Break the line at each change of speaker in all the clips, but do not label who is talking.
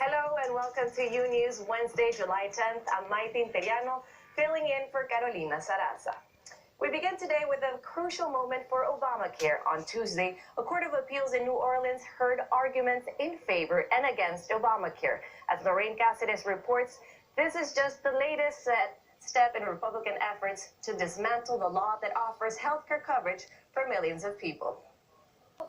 Hello and welcome to Unews Wednesday, July 10th. I'm Maity, Interiano, filling in for Carolina Saraza. We begin today with a crucial moment for Obamacare. On Tuesday, a court of appeals in New Orleans heard arguments in favor and against Obamacare. As Lorraine Cáceres reports, this is just the latest step in Republican efforts to dismantle the law that offers health care coverage for millions of people.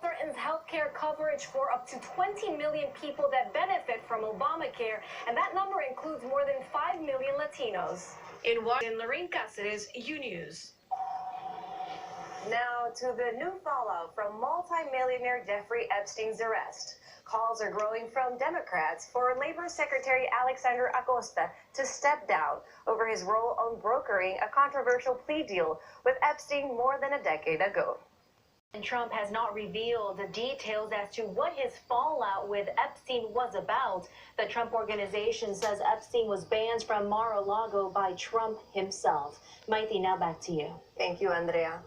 Threatens health care coverage for up to 20 million people that benefit from Obamacare, and that number includes more than 5 million Latinos. In Washington, Lorraine Cáceres, Unews.
Now to the new fallout from multi-millionaire Jeffrey Epstein's arrest. Calls are growing from Democrats for Labor Secretary Alexander Acosta to step down over his role on brokering a controversial plea deal with Epstein more than a decade ago.
And Trump has not revealed the details as to what his fallout with Epstein was about. The Trump organization says Epstein was banned from Mar-a-Lago by Trump himself. Maity, now back to you.
Thank you, Andrea.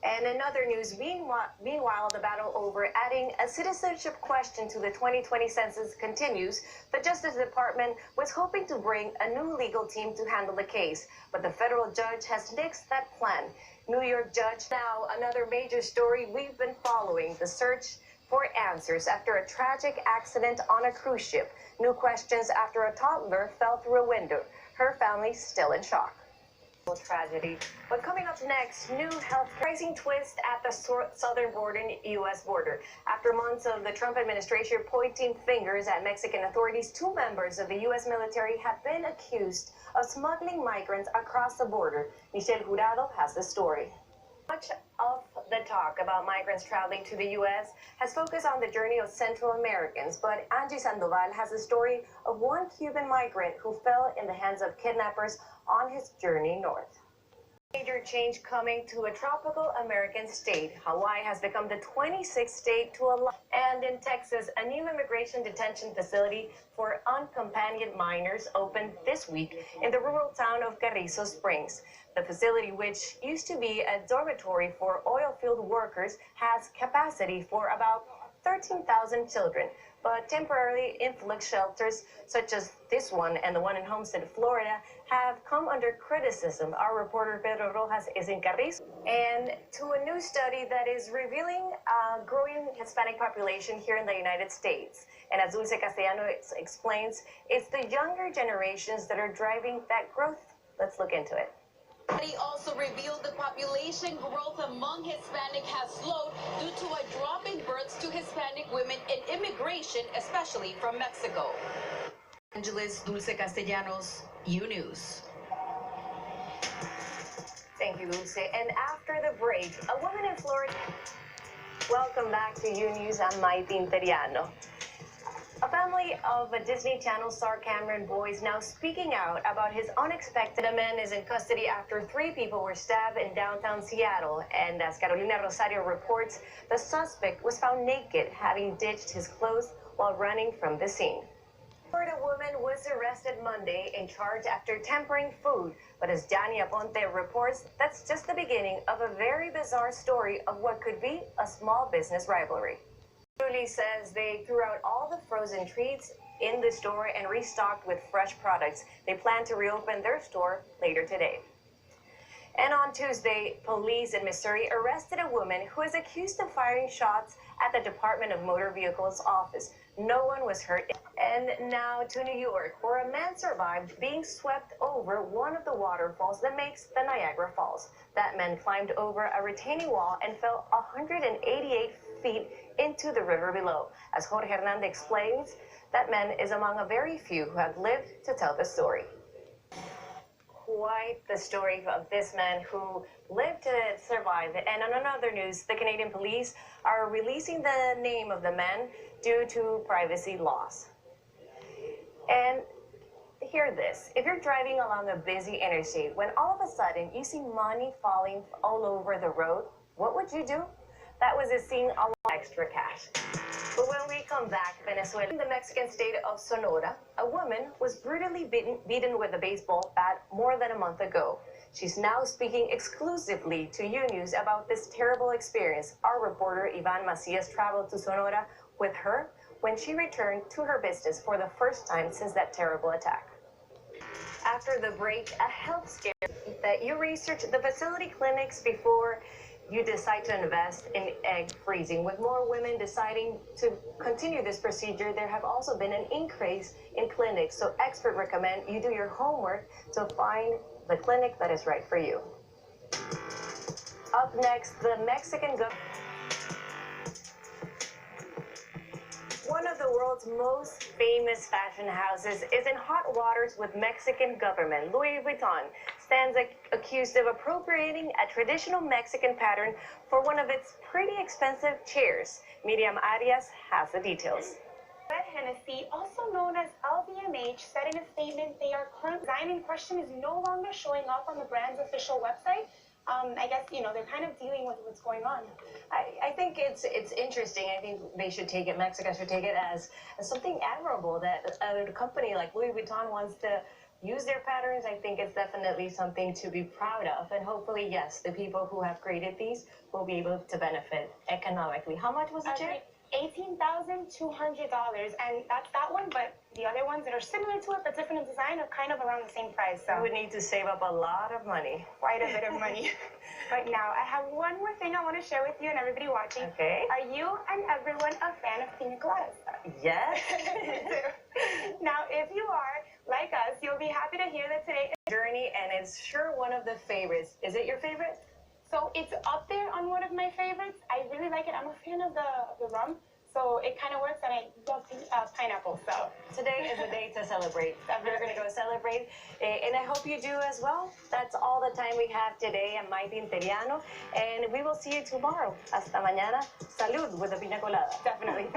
And in other news, meanwhile, the battle over adding a citizenship question to the 2020 census continues. The Justice Department was hoping to bring a new legal team to handle the case, but the federal judge has nixed that plan. New York judge. Now, another major story we've been following, the search for answers after a tragic accident on a cruise ship. New questions after a toddler fell through a window. Her family still in shock. Tragedy. But coming up next, new health rising twist at the southern border, U.S. border. After months of the Trump administration pointing fingers at Mexican authorities, 2 members of the U.S. military have been accused of smuggling migrants across the border. Michelle Jurado has the story. Much of the talk about migrants traveling to the U.S. has focused on the journey of Central Americans, but Angie Sandoval has a story of one Cuban migrant who fell in the hands of kidnappers on his journey north. Major change coming to a tropical American state. Hawaii has become the 26th state to allow, and in Texas, a new immigration detention facility for uncompanioned minors opened this week in the rural town of Carrizo Springs. The facility, which used to be a dormitory for oil field workers, has capacity for about 13,000 children, but temporarily influx shelters such as this one and the one in Homestead, Florida, have come under criticism. Our reporter Pedro Rojas is in Carrizo, and to a new study that is revealing a growing Hispanic population here in the United States. And as Dulce Castellanos explains, it's the younger generations that are driving that growth. Let's look into it.
He also revealed the population growth among Hispanic has slowed due to a drop in births to Hispanic women in immigration, especially from Mexico. Angeles, Dulce Castellanos, Unews.
Thank you, Dulce. And after the break, a woman in Florida. Welcome back to Unews. I'm Maity Interiano. A family of a Disney Channel star Cameron Boyce now speaking out about his unexpected. A man is in custody after 3 people were stabbed in downtown Seattle. And as Carolina Rosario reports, the suspect was found naked, having ditched his clothes while running from the scene. A Florida woman was arrested Monday and charged after tampering food. But as Danny Aponte reports, that's just the beginning of a very bizarre story of what could be a small business rivalry. Julie says they threw out all the frozen treats in the store and restocked with fresh products. They plan to reopen their store later today. And on Tuesday, police in Missouri arrested a woman who is accused of firing shots at the Department of Motor Vehicles office. No one was hurt. And now to New York, where a man survived being swept over one of the waterfalls that makes the Niagara Falls. That man climbed over a retaining wall and fell 188 feet into the river below. As Jorge Hernandez explains, that man is among a very few who have lived to tell the story. Quite the story of this man who lived to survive. And on another news, the Canadian police are releasing the name of the man due to privacy laws. And hear this. If you're driving along a busy interstate, when all of a sudden you see money falling all over the road, what would you do? That was a scene of extra cash. But when we come back, Venezuela, in the Mexican state of Sonora, a woman was brutally beaten with a baseball bat more than a month ago. She's now speaking exclusively to Unews about this terrible experience. Our reporter, Ivan Macias, traveled to Sonora with her when she returned to her business for the first time since that terrible attack. After the break, a health scare that you research the facility clinics before you decide to invest in egg freezing. With more women deciding to continue this procedure, there have also been an increase in clinics. So experts recommend you do your homework to find the clinic that is right for you. Up next, the Mexican government. One of the world's most famous fashion houses is in hot waters with Mexican government. Louis Vuitton stands accused of appropriating a traditional Mexican pattern for one of its pretty expensive chairs. Miriam Arias has the details.
Red Hennessy, also known as LVMH, said in a statement they are current design in question is no longer showing up on the brand's official website. I guess, they're kind of dealing with what's going on.
I think it's interesting. I think they should take it, Mexico should take it as something admirable that a company like Louis Vuitton wants to use their patterns. I think it's definitely something to be proud of. And hopefully, yes, the people who have created these will be able to benefit economically. How much was the chair?
$18,200, and that's that one, but the other ones that are similar to it but different in design are kind of around the same price. So
you would need to save up a lot of money.
Quite a bit of money. But now I have one more thing I want to share with you and everybody watching.
Okay.
Are you and everyone a fan of pina coladas?
Yes.
Now, if you are, like us, you'll be happy to hear that today is
journey, and it's sure one of the favorites. Is it your favorite?
So it's up there on one of my favorites. I really like it. I'm a fan of the rum, so it kind of works, and I love pineapple. So
today is a day to celebrate.
Definitely.
We're going to go celebrate, and I hope you do as well. That's all the time we have today. I'm Maity Interiano, and we will see you tomorrow. Hasta mañana. Salud with a pina colada.
Definitely.